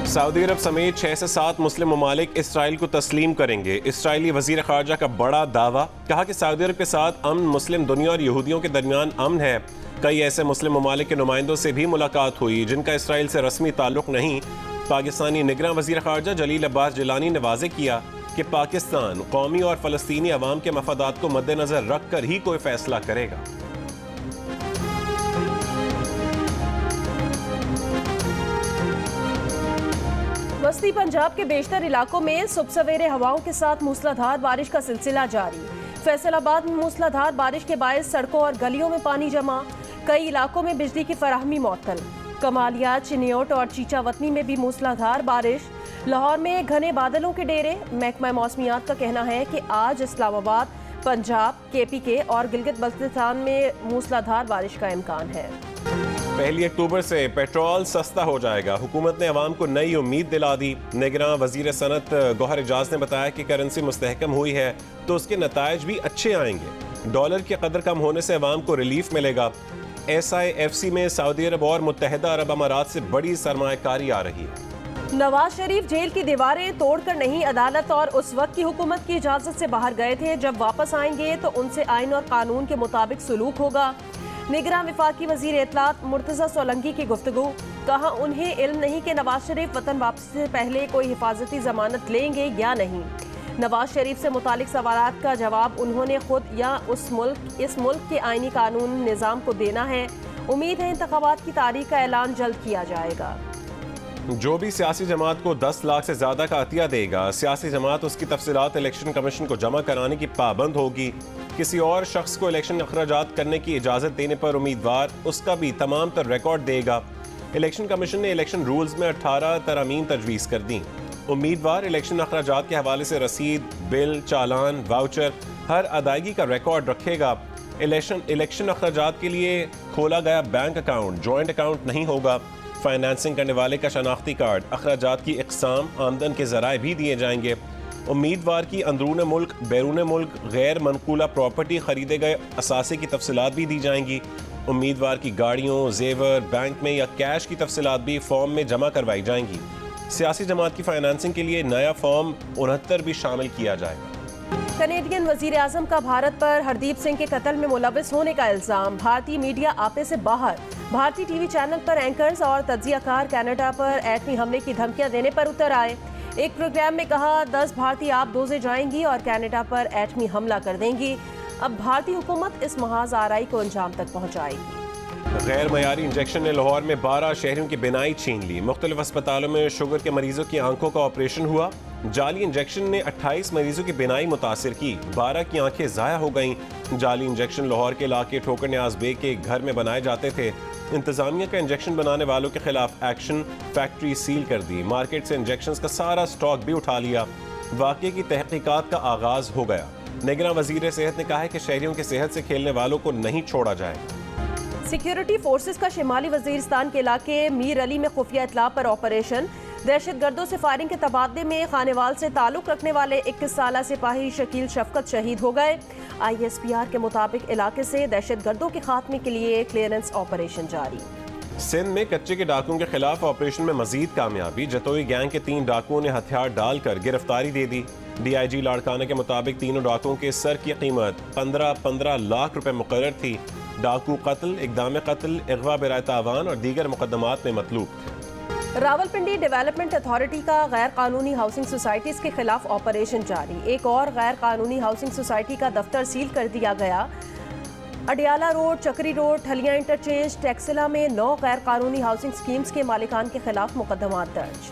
سعودی عرب سمیت 6 سے 7 مسلم ممالک اسرائیل کو تسلیم کریں گے۔ اسرائیلی وزیر خارجہ کا بڑا دعویٰ، کہا کہ سعودی عرب کے ساتھ امن مسلم دنیا اور یہودیوں کے درمیان امن ہے۔ کئی ایسے مسلم ممالک کے نمائندوں سے بھی ملاقات ہوئی جن کا اسرائیل سے رسمی تعلق نہیں۔ پاکستانی نگراں وزیر خارجہ جلیل عباس جیلانی نے واضح کیا کہ پاکستان قومی اور فلسطینی عوام کے مفادات کو مد نظر رکھ کر ہی کوئی فیصلہ کرے گا۔ وسطی پنجاب کے بیشتر علاقوں میں صبح سویرے ہواؤں کے ساتھ موسلادھار بارش کا سلسلہ جاری۔ فیصل آباد میں موسلادھار بارش کے باعث سڑکوں اور گلیوں میں پانی جمع، کئی علاقوں میں بجلی کی فراہمی معطل۔ کمالیا، چنیوٹ اور چیچا وطنی میں بھی موسلادھار بارش۔ لاہور میں گھنے بادلوں کے ڈیرے۔ محکمہ موسمیات کا کہنا ہے کہ آج اسلام آباد، پنجاب، KPK اور گلگت بلتستان میں موسلادھار بارش کا امکان ہے۔ 1 اکتوبر سے پیٹرول سستا ہو جائے گا، حکومت نے عوام کو نئی امید دلا دی۔ نگراں وزیر صنعت گوہر اعجاز نے بتایا کہ کرنسی مستحکم ہوئی ہے تو اس کے نتائج بھی اچھے آئیں گے۔ ڈالر کی قدر کم ہونے سے عوام کو ریلیف ملے گا۔ SIFC میں سعودی عرب اور متحدہ عرب امارات سے بڑی سرمایہ کاری آ رہی ہے۔ نواز شریف جیل کی دیواریں توڑ کر نہیں، عدالت اور اس وقت کی حکومت کی اجازت سے باہر گئے تھے۔ جب واپس آئیں گے تو ان سے آئین اور قانون کے مطابق سلوک ہوگا۔ نگراں وفاقی وزیر اطلاعات مرتضی سولنگی کی گفتگو، کہا انہیں علم نہیں کہ نواز شریف وطن واپسی سے پہلے کوئی حفاظتی ضمانت لیں گے یا نہیں۔ نواز شریف سے متعلق سوالات کا جواب انہوں نے خود یا اس ملک کے آئینی قانون نظام کو دینا ہے۔ امید ہے انتخابات کی تاریخ کا اعلان جلد کیا جائے گا۔ جو بھی سیاسی جماعت کو 10 لاکھ سے زیادہ کا عطیہ دے گا، سیاسی جماعت اس کی تفصیلات الیکشن کمیشن کو جمع کرانے کی پابند ہوگی۔ کسی اور شخص کو الیکشن اخراجات کرنے کی اجازت دینے پر امیدوار اس کا بھی تمام تر ریکارڈ دے گا۔ الیکشن کمیشن نے الیکشن رولز میں 18 ترامیم تجویز کر دیں۔ امیدوار الیکشن اخراجات کے حوالے سے رسید، بل، چالان، واؤچر، ہر ادائیگی کا ریکارڈ رکھے گا۔ الیکشن اخراجات کے لیے کھولا گیا بینک اکاؤنٹ جوائنٹ اکاؤنٹ نہیں ہوگا۔ فائنانسنگ کرنے والے کا شناختی کارڈ، اخراجات کی اقسام، آمدن کے ذرائع بھی دیے جائیں گے۔ امیدوار کی اندرون ملک، بیرون ملک غیر منقولہ پراپرٹی، خریدے گئے اثاثے کی تفصیلات بھی دی جائیں گی۔ امیدوار کی گاڑیوں، زیور، بینک میں یا کیش کی تفصیلات بھی فارم میں جمع کروائی جائیں گی۔ سیاسی جماعت کی فائنانسنگ کے لیے نیا فارم 69 بھی شامل کیا جائے گا۔ کینیڈین وزیر اعظم کا بھارت پر ہردیپ سنگھ کے قتل میں ملوث ہونے کا الزام۔ بھارتی میڈیا آپے سے باہر۔ بھارتی ٹی وی چینل پر اینکرز اور تجزیہ کار کینیڈا پر ایٹمی حملے کی دھمکیاں دینے پر اتر آئے۔ ایک پروگرام میں کہا 10 بھارتی آپ دوزے جائیں گی اور کینیڈا پر ایٹمی حملہ کر دیں گی۔ اب بھارتی حکومت اس محاذ آرائی کو انجام تک پہنچائے گی۔ غیر معیاری انجیکشن نے لاہور میں 12 شہریوں کی بینائی چھین لی۔ مختلف اسپتالوں میں شوگر کے مریضوں کی آنکھوں کا آپریشن ہوا۔ جعلی انجیکشن نے 28 مریضوں کی بینائی متاثر کی، 12 کی آنکھیں ضائع ہو گئیں۔ جعلی انجیکشن لاہور کے علاقے ٹھوکر نیاز بے کے گھر میں بنائے جاتے تھے۔ انتظامیہ کا انجیکشن بنانے والوں کے خلاف ایکشن، فیکٹری سیل کر دی، مارکیٹ سے انجیکشنز کا سارا سٹاک بھی اٹھا لیا۔ واقعے کی تحقیقات کا آغاز ہو گیا۔ نگراں وزیر صحت نے کہا ہے کہ شہریوں کی صحت سے کھیلنے والوں کو نہیں چھوڑا جائے گا۔ سیکیورٹی فورسز کا شمالی وزیرستان کے علاقے میر علی میں خفیہ اطلاع پر آپریشن۔ دہشت گردوں سے فائرنگ کے تبادلے میں خانیوال سے تعلق رکھنے والے 21 سالہ سپاہی شکیل شفقت شہید ہو گئے۔ ISPR کے مطابق علاقے سے دہشت گردوں کے خاتمے کے لیے کلیئرنس آپریشن جاری۔ سندھ میں کچے کے ڈاکوؤں کے خلاف آپریشن میں مزید کامیابی۔ جتوئی گینگ کے 3 ڈاکوؤں نے ہتھیار ڈال کر گرفتاری دے دی۔ DIG لاڑکانہ کے مطابق تینوں ڈاکوؤں کے سر کی قیمت 15 لاکھ روپے مقرر تھی۔ ڈاکو قتل، اقدام قتل، اغوا برائے تاوان اور دیگر مقدمات میں مطلوب تھے۔ راولپنڈی ڈیولپمنٹ اتھارٹی کا غیر قانونی ہاؤسنگ سوسائٹیز کے خلاف آپریشن جاری۔ ایک اور غیر قانونی ہاؤسنگ سوسائٹی کا دفتر سیل کر دیا گیا۔ Adiala road, Chakri road, Thalian interchange, Taxila میں 9 غیر قانونی ہاؤسنگ سکیمز کے مالکان کے خلاف مقدمات درج۔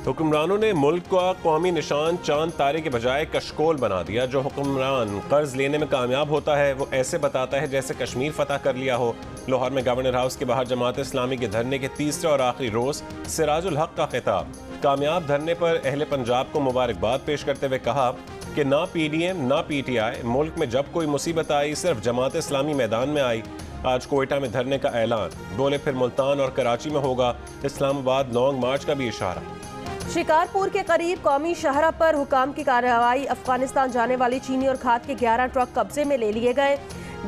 حکمرانوں نے ملک کا قومی نشان چاند تارے کے بجائے کشکول بنا دیا۔ جو حکمران قرض لینے میں کامیاب ہوتا ہے وہ ایسے بتاتا ہے جیسے کشمیر فتح کر لیا ہو۔ لاہور میں گورنر ہاؤس کے باہر جماعت اسلامی کے دھرنے کے تیسرے اور آخری روز سراج الحق کا خطاب۔ کامیاب دھرنے پر اہل پنجاب کو مبارکباد پیش کرتے ہوئے کہا کہ نہ PDM نہ PTI، ملک میں جب کوئی مصیبت آئی صرف جماعت اسلامی میدان میں آئی۔ آج کوئٹہ میں دھرنے کا اعلان، بولے پھر ملتان اور کراچی میں ہوگا۔ اسلام آباد لانگ مارچ کا بھی اشارہ۔ شکارپور کے قریب قومی شاہراہ پر حکام کی کارروائی، افغانستان جانے والی چینی اور کھاد کے 11 ٹرک قبضے میں لے لیے گئے۔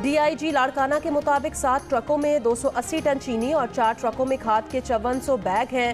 DIG لاڑکانہ کے مطابق 7 ٹرکوں میں 280 ٹن چینی اور 4 ٹرکوں میں کھاد کے 5400 بیگ ہیں۔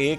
1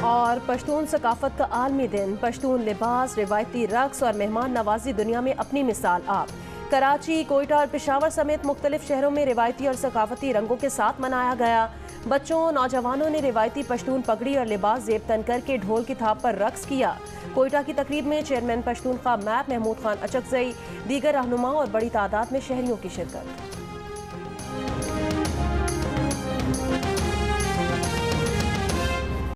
اور پشتون ثقافت کا عالمی دن، پشتون لباس، روایتی رقص اور مہمان نوازی دنیا میں اپنی مثال آپ۔ کراچی، کوئٹہ اور پشاور سمیت مختلف شہروں میں روایتی اور ثقافتی رنگوں کے ساتھ منایا گیا۔ بچوں، نوجوانوں نے روایتی پشتون پگڑی اور لباس زیب تن کر کے ڈھول کی تھاپ پر رقص کیا۔ کوئٹہ کی تقریب میں چیئرمین پشتون خواب میپ محمود خان اچکزئی، دیگر رہنما اور بڑی تعداد میں شہریوں کی شرکت۔